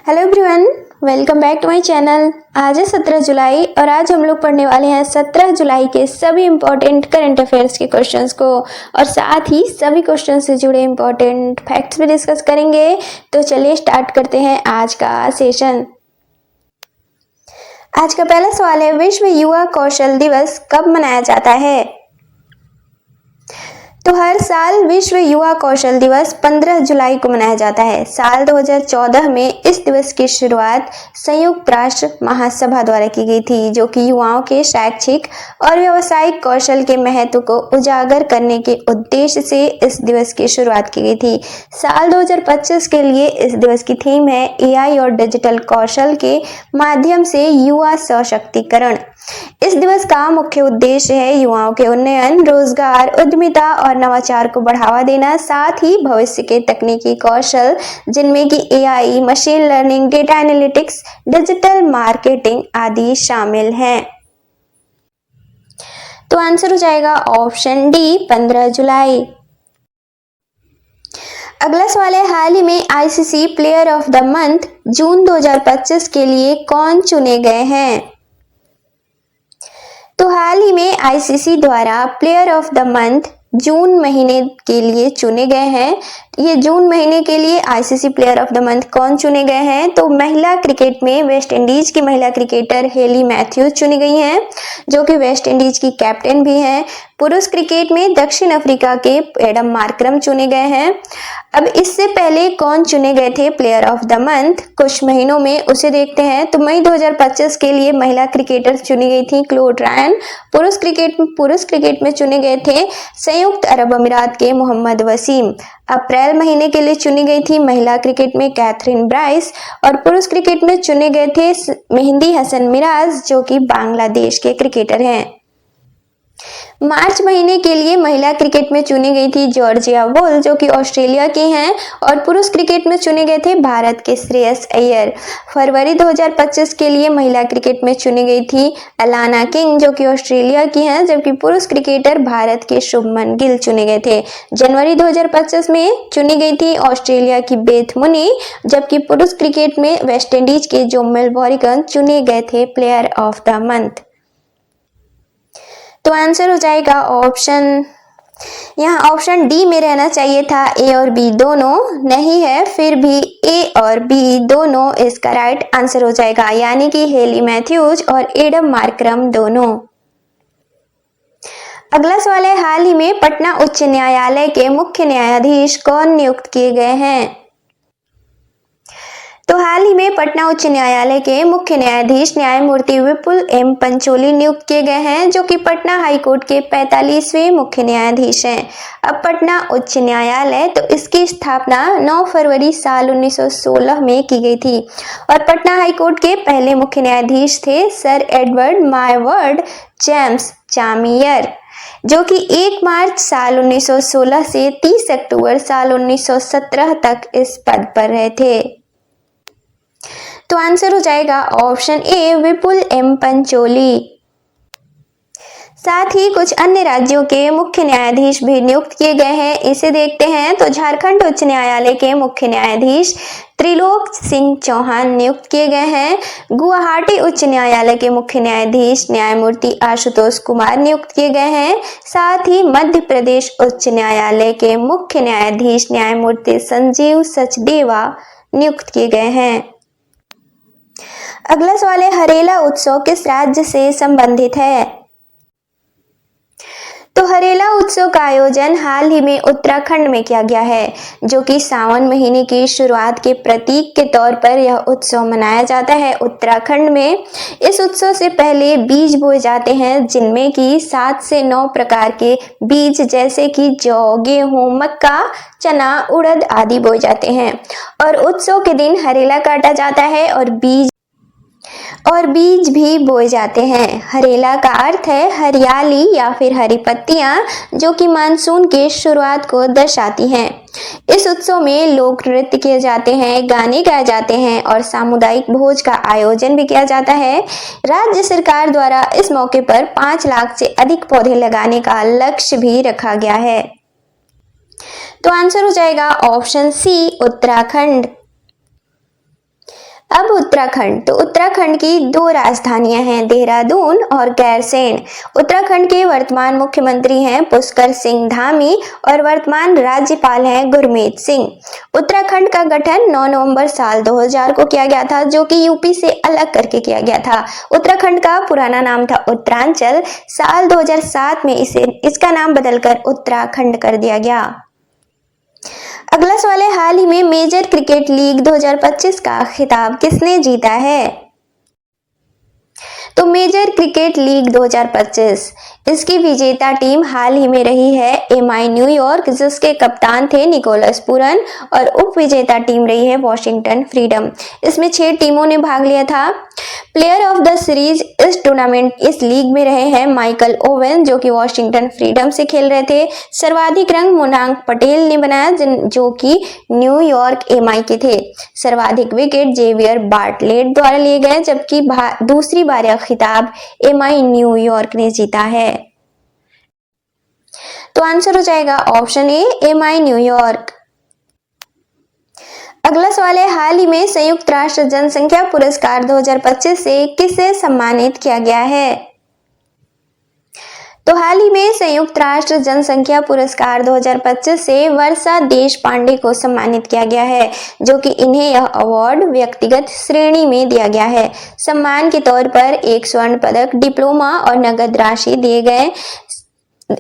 Hello everyone, welcome back to my channel. आज है 17 जुलाई और आज हम लोग पढ़ने वाले हैं 17 जुलाई के सभी इंपॉर्टेंट करंट अफेयर्स के क्वेश्चंस को और साथ ही सभी क्वेश्चन से जुड़े इंपॉर्टेंट फैक्ट्स भी डिस्कस करेंगे। तो चलिए स्टार्ट करते हैं आज का सेशन। आज का पहला सवाल है, विश्व युवा कौशल दिवस कब मनाया जाता है? तो हर साल विश्व युवा कौशल दिवस 15 जुलाई को मनाया जाता है। साल 2014 में इस दिवस की शुरुआत संयुक्त राष्ट्र महासभा द्वारा की गई थी, जो कि युवाओं के शैक्षिक और व्यावसायिक कौशल के महत्व को उजागर करने के उद्देश्य से इस दिवस की शुरुआत की गई थी। साल 2025 के लिए इस दिवस की थीम है एआई और डिजिटल कौशल के माध्यम से युवा सशक्तिकरण। इस दिवस का मुख्य उद्देश्य है युवाओं के उन्नयन, रोजगार, उद्यमिता और नवाचार को बढ़ावा देना, साथ ही भविष्य के तकनीकी कौशल जिनमें कि AI, machine learning, data analytics, digital marketing आदि शामिल हैं। तो आंसर हो जाएगा ऑप्शन डी 15 जुलाई। अगला सवाल है, हाल ही में ICC player of the month June 2025 के लिए कौन चुने गए हैं? तो हाल ही में आईसीसी द्वारा प्लेयर ऑफ द मंथ जून महीने के लिए चुने गए हैं। ये जून महीने के लिए ICC player of the month कौन चुने गए हैं? तो महिला क्रिकेट में वेस्ट इंडीज की महिला क्रिकेटर हेली मैथ्यूज चुनी गई हैं, जो कि वेस्ट इंडीज की कैप्टन भी हैं। पुरुष क्रिकेट में दक्षिण अफ्रीका के एडम मार्करम चुने गए हैं। अब इससे पहले कौन चुने गए थे प्लेयर ऑफ द मंथ कुछ महीनों में, उसे देखते हैं। तो मई 2025 के लिए महिला क्रिकेटर चुनी गई थी क्लोड रायन। पुरुष क्रिकेट में चुने गए थे संयुक्त अरब अमीरात के मोहम्मद वसीम। अप्रैल महीने के लिए चुनी गई थी महिला क्रिकेट में कैथरीन ब्राइस और पुरुष क्रिकेट में चुने गए थे मेहंदी हसन मिराज, जो कि बांग्लादेश के क्रिकेटर हैं। मार्च महीने के लिए महिला क्रिकेट में चुनी गई थी जॉर्जिया वुल, जो कि ऑस्ट्रेलिया की हैं, और पुरुष क्रिकेट में चुने गए थे भारत के श्रेयस अय्यर। फरवरी 2025 के लिए महिला क्रिकेट में चुनी गई थी अलाना किंग, जो कि ऑस्ट्रेलिया की हैं, जबकि पुरुष क्रिकेटर भारत के शुभमन गिल चुने गए थे। जनवरी 2025 में चुनी गई थी ऑस्ट्रेलिया की बेथ मुनी, जबकि पुरुष क्रिकेट में वेस्ट इंडीज के जोमेल बोरिगन चुने गए थे प्लेयर ऑफ द मंथ। तो आंसर हो जाएगा यहाँ ऑप्शन डी में रहना चाहिए था। ए और बी दोनों नहीं है, फिर भी ए और बी दोनों इसका राइट आंसर हो जाएगा, यानी कि हेली मैथ्यूज और एडम मार्करम दोनों। अगला सवाल है, हाल ही में पटना उच्च न्यायालय के मुख्य न्यायाधीश कौन नियुक्त किए गए हैं? तो हाल ही में पटना उच्च न्यायालय के मुख्य न्यायाधीश न्यायमूर्ति विपुल एम पंचोली नियुक्त किए गए हैं, जो कि पटना हाईकोर्ट के 45वें मुख्य न्यायाधीश हैं। अब पटना उच्च न्यायालय, तो इसकी स्थापना 9 फरवरी साल 1916 में की गई थी और पटना हाईकोर्ट के पहले मुख्य न्यायाधीश थे सर एडवर्ड मायवर्ड जेम्स चामियर, जो कि 1 मार्च साल 1916 से 30 अक्टूबर साल 1917 तक इस पद पर रहे थे। तो आंसर हो जाएगा option A Vipul M Pancholi. साथ ही कुछ अन्य राज्यों के मुख्य न्यायाधीश भी नियुक्त किए गए हैं, इसे देखते हैं। तो झारखंड उच्च न्यायालय के मुख्य न्यायाधीश त्रिलोक सिंह चौहान नियुक्त किए गए हैं। गुवाहाटी उच्च न्यायालय के मुख्य न्यायाधीश न्यायमूर्ति आशुतोष कुमार नियुक्त किए गए हैं। साथ ही मध्य प्रदेश उच्च न्यायालय के मुख्य न्यायाधीश न्यायमूर्ति संजीव सचदेवा नियुक्त किए गए हैं। अगला सवाल है, हरेला उत्सव किस राज्य से संबंधित है? तो हरेला उत्सव का आयोजन हाल ही में उत्तराखंड में किया गया है, जो कि सावन महीने की शुरुआत के प्रतीक के तौर पर यह उत्सव मनाया जाता है उत्तराखंड में। इस उत्सव से पहले बीज बोए जाते हैं, जिनमें कि 7 से 9 प्रकार के बीज जैसे कि जौ, गेहूं, मक्का, चना, उड़द आदि बोए जाते हैं और उत्सव के दिन हरेला काटा जाता है और बीज भी बोए जाते हैं। हरेला का अर्थ है हरियाली या फिर हरी पत्तियां, जो कि मानसून के शुरुआत को दर्शाती हैं। इस उत्सव में लोक नृत्य किए जाते हैं, गाने गाए जाते हैं और सामुदायिक भोज का आयोजन भी किया जाता है। राज्य सरकार द्वारा इस मौके पर 5 लाख से अधिक पौधे लगाने का लक्ष्य भी रखा गया है। तो आंसर हो जाएगा ऑप्शन सी उत्तराखंड। अब उत्तराखंड, तो उत्तराखंड की दो राजधानियां हैं, देहरादून और गैरसैंण। उत्तराखंड के वर्तमान मुख्यमंत्री हैं पुष्कर सिंह धामी और वर्तमान राज्यपाल हैं गुरमीत सिंह। उत्तराखंड का गठन 9 नवंबर साल 2000 को किया गया था, जो कि यूपी से अलग करके किया गया था। उत्तराखंड का पुराना नाम था उत्तरांचल। साल 2007 में इसका नाम बदलकर उत्तराखंड कर दिया गया। अगला सवाल है, हाल ही में मेजर क्रिकेट लीग 2025 का खिताब किसने जीता है? तो मेजर क्रिकेट लीग 2025 इसकी विजेता टीम हाल ही में रही है एमआई न्यूयॉर्क, जिसके कप्तान थे निकोलस पूरन, और उप विजेता टीम रही है वॉशिंगटन फ्रीडम। इसमें 6 टीमों ने भाग लिया था। प्लेयर ऑफ द सीरीज इस टूर्नामेंट इस लीग में रहे हैं माइकल ओवेन, जो कि वॉशिंगटन फ्रीडम से खेल रहे थे। सर्वाधिक रन मोनांक पटेल ने बनाया, जो कि न्यूयॉर्क एमआई के थे। सर्वाधिक विकेट जेवियर बार्टलेट द्वारा लिए गए, जबकि दूसरी बार यह खिताब एमआई न्यूयॉर्क ने जीता है। तो आंसर हो जाएगा ऑप्शन ए, एमआई न्यूयॉर्क। अगला सवाल है, हाल ही में संयुक्त राष्ट्र जनसंख्या पुरस्कार 2025 से किसे सम्मानित किया गया है? तो हाल ही में संयुक्त राष्ट्र जनसंख्या पुरस्कार 2025 से वर्षा देशपांडे को सम्मानित किया गया है, जो कि इन्हें यह अवार्ड व्यक्तिगत श्रेणी में दिया गया है। सम्मान के तौर पर एक स्वर्ण पदक, डिप्लोमा और नगद राशि दिए गए।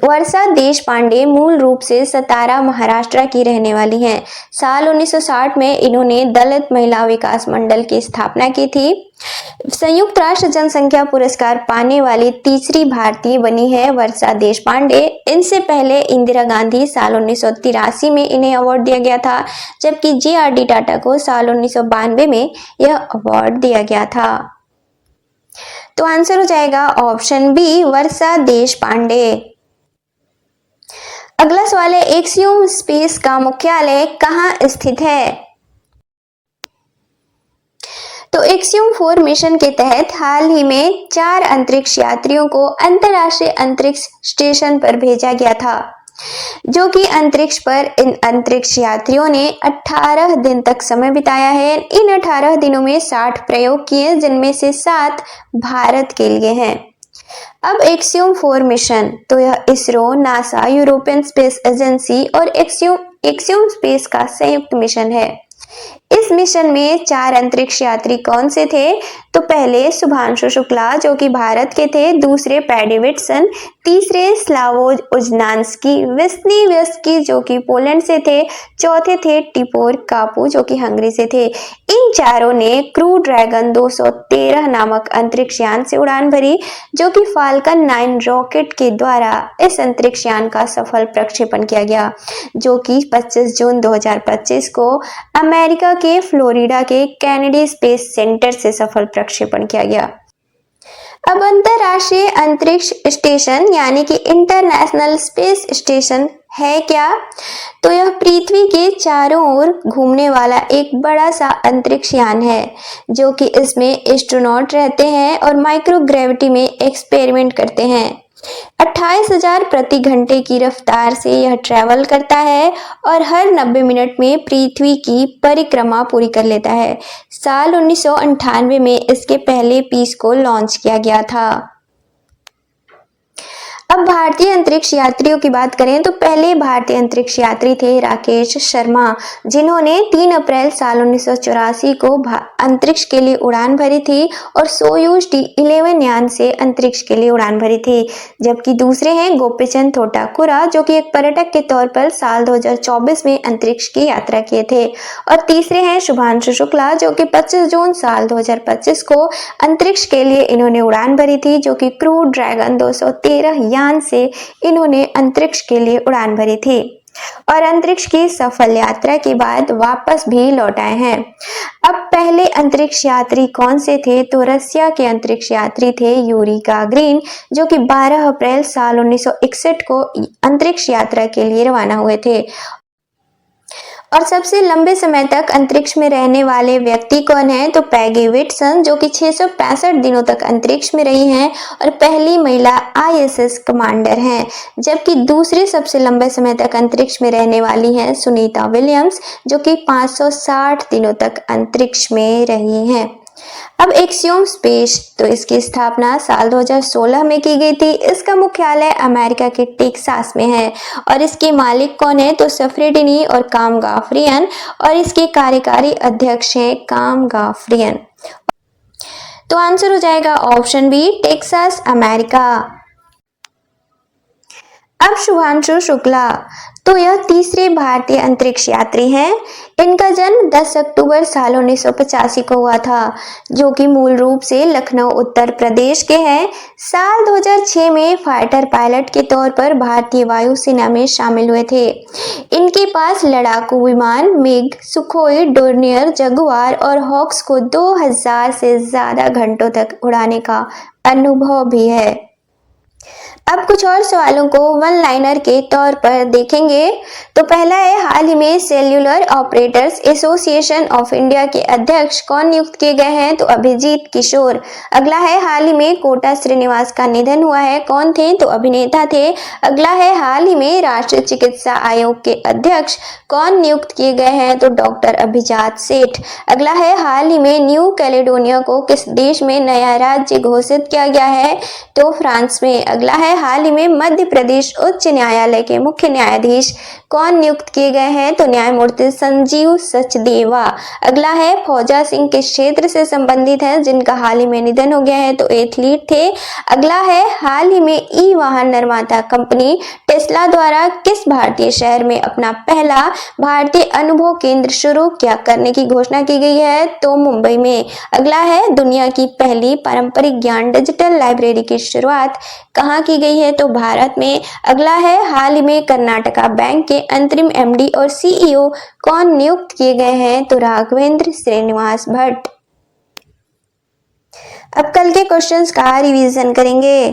वर्षा देशपांडे मूल रूप से सतारा, महाराष्ट्र की रहने वाली हैं। साल 1960 में इन्होंने दलित महिला विकास मंडल की स्थापना की थी। संयुक्त राष्ट्र जनसंख्या पुरस्कार पाने वाली तीसरी भारतीय बनी है वर्षा देशपांडे। इनसे पहले इंदिरा गांधी साल 1983 में इन्हें अवार्ड दिया गया था, जबकि जे.आर.डी. टाटा को साल 1992 में यह अवार्ड दिया गया था। तो आंसर हो जाएगा ऑप्शन बी, वर्षा देशपांडे। अगला सवाल है, एक्सियोम स्पेस का मुख्यालय कहाँ स्थित है? तो एक्सियोम 4 मिशन के तहत हाल ही में 4 अंतरिक्ष यात्रियों को अंतरराष्ट्रीय अंतरिक्ष स्टेशन पर भेजा गया था, जो कि अंतरिक्ष पर इन अंतरिक्ष यात्रियों ने 18 दिन तक समय बिताया है। इन 18 दिनों में 60 प्रयोग किए, जिनमें से 7 भारत के लिए हैं। अब एक्सियोम 4 मिशन, तो यह ISRO, NASA, European space agency और एक्सियोम स्पेस का संयुक्त मिशन है। इस मिशन में 4 अंतरिक्ष यात्री कौन से थे? तो पहले शुभांशु शुक्ला, जो कि भारत के थे, दूसरे पैडी विट्सन, तीसरे स्लावोज उजनान्स्की, विस्निव्स्की जो कि पोलैंड से थे, चौथे थे टिपोर कापू जो कि हंगरी से थे। इन चारों ने क्रू ड्रैगन 213 नामक अंतरिक्ष यान से उड़ान भरी, जो कि फाल्कन 9 रॉकेट के द्वारा इस अंतरिक्ष यान का सफल प्रक्षेपण किया गया, जो कि 25 जून 2025 को अमेरिका के फ्लोरिडा के कैनेडी स्पेस सेंटर से सफल प्रक्षेपण किया गया। अब अंतरराष्ट्रीय अंतरिक्ष स्टेशन यानी कि इंटरनेशनल स्पेस स्टेशन है क्या? तो यह पृथ्वी के चारों ओर घूमने वाला एक बड़ा सा अंतरिक्ष यान है, जो कि इसमें एस्ट्रोनॉट रहते हैं और माइक्रोग्रेविटी में एक्सपेरिमेंट करते हैं। 28,000 प्रति घंटे की रफ्तार से यह ट्रैवल करता है और हर 90 मिनट में पृथ्वी की परिक्रमा पूरी कर लेता है। साल 1998 में इसके पहले पीस को लॉन्च किया गया था। अब भारतीय अंतरिक्ष यात्रियों की बात करें तो पहले भारतीय अंतरिक्ष यात्री थे राकेश शर्मा, जिन्होंने 3 अप्रैल साल 1984 को अंतरिक्ष के लिए उड़ान भरी थी और सोयूज T11 यान से अंतरिक्ष के लिए उड़ान भरी थी। जबकि दूसरे हैं गोपीचंद थोटाकुरा, जो कि एक पर्यटक के तौर पर साल 2024 में अंतरिक्ष की यात्रा किए थे, और तीसरे हैं शुभांशु शुक्ला, जो कि 25 जून साल 2025 को अंतरिक्ष के लिए इन्होंने उड़ान भरी थी, जो कि क्रू ड्रैगन 213 यान से इन्होंने अंतरिक्ष के लिए उड़ान भरी थी और अंतरिक्ष की सफल यात्रा के बाद वापस भी लौट आए हैं। अब पहले अंतरिक्ष यात्री कौन से थे? तो रसिया के अंतरिक्ष यात्री थे यूरी गागरिन, जो कि 12 अप्रैल साल 1961 को अंतरिक्ष यात्रा के लिए रवाना हुए थे। और सबसे लंबे समय तक अंतरिक्ष में रहने वाले व्यक्ति कौन है? तो पैगी विटसन, जो कि 665 दिनों तक अंतरिक्ष में रही हैं और पहली महिला आईएसएस कमांडर हैं। जबकि दूसरी सबसे लंबे समय तक अंतरिक्ष में रहने वाली हैं सुनीता विलियम्स, जो कि 560 दिनों तक अंतरिक्ष में रही हैं। अब एक्सियोम स्पेस, तो इसकी स्थापना साल 2016 में की गई थी। इसका मुख्यालय अमेरिका के टेक्सास में है और इसके मालिक कौन है? तो सफरेडिनी और काम गाफरियन, और इसके कार्यकारी अध्यक्ष हैं काम गाफरियन। तो आंसर हो जाएगा ऑप्शन बी, टेक्सास, अमेरिका। अब शुभांशु शुक्ला, तो यह तीसरे भारतीय अंतरिक्ष यात्री हैं। इनका जन्म 10 अक्टूबर साल 1985 को हुआ था, जो कि मूल रूप से लखनऊ उत्तर प्रदेश के हैं। साल 2006 में फाइटर पायलट के तौर पर भारतीय वायुसेना में शामिल हुए थे। इनके पास लड़ाकू विमान मिग, सुखोई, डोर्नियर, जगुआर और हॉक्स को 2000 से ज्यादा घंटों तक उड़ाने का अनुभव भी है। अब कुछ और सवालों को वन लाइनर के तौर पर देखेंगे। तो पहला है, हाल ही में cellular operators association of India के अध्यक्ष कौन नियुक्त किए गए हैं? तो अभिजीत किशोर। अगला है, हाल ही में कोटा श्रीनिवास का निधन हुआ है, कौन थे? तो अभिनेता थे। अगला है, हाल ही में राष्ट्रीय चिकित्सा आयोग के अध्यक्ष कौन नियुक्त किए गए हैं? तो डॉक्टर अभिजात सेठ। अगला है, हाल ही में न्यू कैलेडोनिया को किस देश में नया राज्य घोषित किया गया है? तो फ्रांस में। अगला है, हाल ही में मध्य प्रदेश उच्च न्यायालय के मुख्य न्यायाधीश कौन नियुक्त किए गए हैं? तो न्यायमूर्ति संजीव सचदेवा। अगला है, फौजा सिंह किस क्षेत्र से संबंधित हैं जिनका हाल ही में निधन हो गया है? तो एथलीट थे। अगला है, हाल ही में ई वाहन निर्माता कंपनी टेस्ला द्वारा किस भारतीय शहर में अपना पहला भारतीय अनुभव केंद्र शुरू किया करने की घोषणा की गई है? तो मुंबई में। अगला है, दुनिया की पहली पारंपरिक ज्ञान डिजिटल लाइब्रेरी की शुरुआत कहाँ की गई है? तो भारत में। अगला है, हाल ही में कर्नाटका बैंक के अंतरिम एमडी और सीईओ कौन नियुक्त किए गए हैं? तो राघवेंद्र श्रीनिवास भट्ट। अब कल के क्वेश्चंस का रिवीजन करेंगे।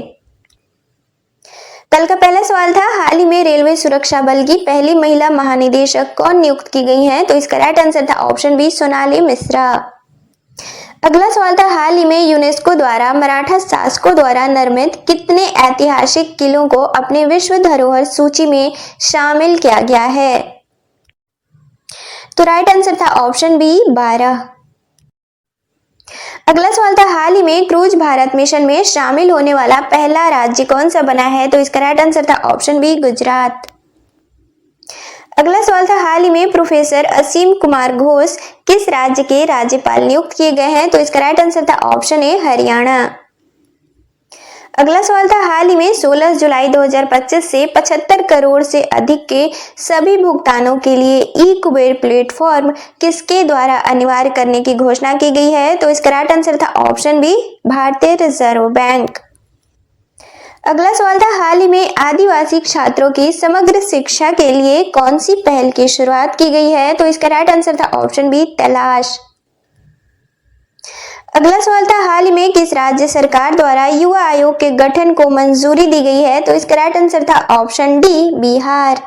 कल का पहला सवाल था, हाल ही में रेलवे सुरक्षा बल की पहली महिला महानिदेशक कौन नियुक्त की गई हैं? तो इसका राइट आंसर था ऑप्शन बी, सोनाली मिश्रा। अगला सवाल था, हाल ही में यूनेस्को द्वारा मराठा शासकों द्वारा निर्मित कितने ऐतिहासिक किलों को अपने विश्व धरोहर सूची में शामिल किया गया है? तो राइट आंसर था ऑप्शन बी, 12। अगला सवाल था, हाल ही में क्रूज भारत मिशन में शामिल होने वाला पहला राज्य कौन सा बना है? तो इसका राइट आंसर था ऑप्शन बी, गुजरात। अगला सवाल था, हाल ही में प्रोफेसर असीम कुमार घोष किस राज्य के राज्यपाल नियुक्त किए गए हैं? तो इसका राइट आंसर था ऑप्शन ए, हरियाणा। अगला सवाल था, हाल ही में 16 जुलाई 2025 से 75 करोड़ से अधिक के सभी भुगतानों के लिए ई कुबेर प्लेटफॉर्म किसके द्वारा अनिवार्य करने की घोषणा की गई है? तो इसका राइट आंसर था ऑप्शन बी, भारतीय रिजर्व बैंक। अगला सवाल था, हाल ही में आदिवासी छात्रों की समग्र शिक्षा के लिए कौन सी पहल की शुरुआत की गई है? तो इसका राइट आंसर था ऑप्शन बी, तलाश। अगला सवाल था, हाल ही में किस राज्य सरकार द्वारा युवा आयोग के गठन को मंजूरी दी गई है? तो इसका राइट आंसर था ऑप्शन डी, बिहार।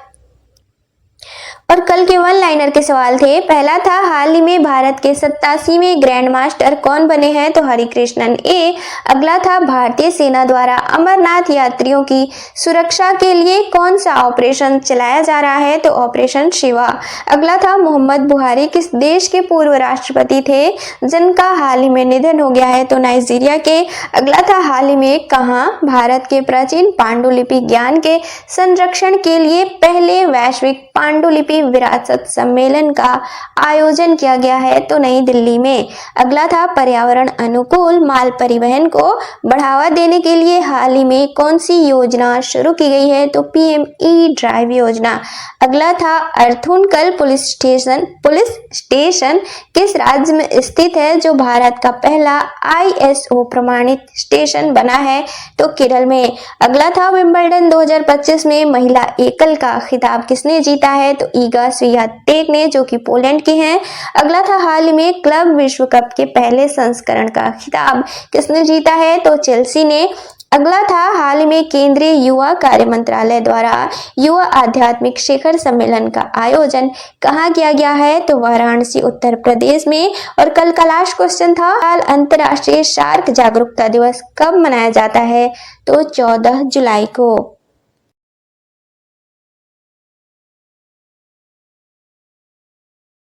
और कल के वन लाइनर के सवाल थे। पहला था, हाल ही में भारत के 87वें ग्रैंड मास्टर कौन बने हैं? तो हरिकृष्णन ए। अगला था, भारतीय सेना द्वारा अमरनाथ यात्रियों की सुरक्षा के लिए कौन सा ऑपरेशन चलाया जा रहा है? तो ऑपरेशन शिवा। अगला था, मोहम्मद बुहारी किस देश के पूर्व राष्ट्रपति थे जिनका हाल ही में निधन हो गया है? तो नाइजीरिया के। अगला था, हाल ही में कहाँ भारत के प्राचीन पांडुलिपि ज्ञान के संरक्षण के लिए पहले वैश्विक पांडुलिपि विरासत सम्मेलन का आयोजन किया गया है? तो नई दिल्ली में। अगला था, पर्यावरण अनुकूल माल परिवहन को बढ़ावा देने के लिए हाल ही में कौन सी योजना शुरू की गई है? तो पीएम ई ड्राइव योजना। अगला था, अर्थुनकल पुलिस स्टेशन किस राज्य में स्थित है जो भारत का पहला आईएसओ प्रमाणित स्टेशन बना है? तो केरल में। अगला था, विंबलडन 2025 में महिला एकल का खिताब किसने जीता है? तो ईगा स्वियातेक ने, जो कि पोलैंड की हैं। अगला था, हाल ही में क्लब विश्व कप के पहले संस्करण का खिताब किसने जीता है? तो चेल्सी ने। अगला था हाल ही में केंद्रीय युवा कार्य मंत्रालय द्वारा युवा आध्यात्मिक शिखर सम्मेलन का आयोजन कहाँ किया गया है, तो वाराणसी उत्तर प्रदेश में। और कल का लास्ट क्वेश्चन था अंतर्राष्ट्रीय शार्क जागरूकता दिवस कब मनाया जाता है, तो 14 जुलाई को।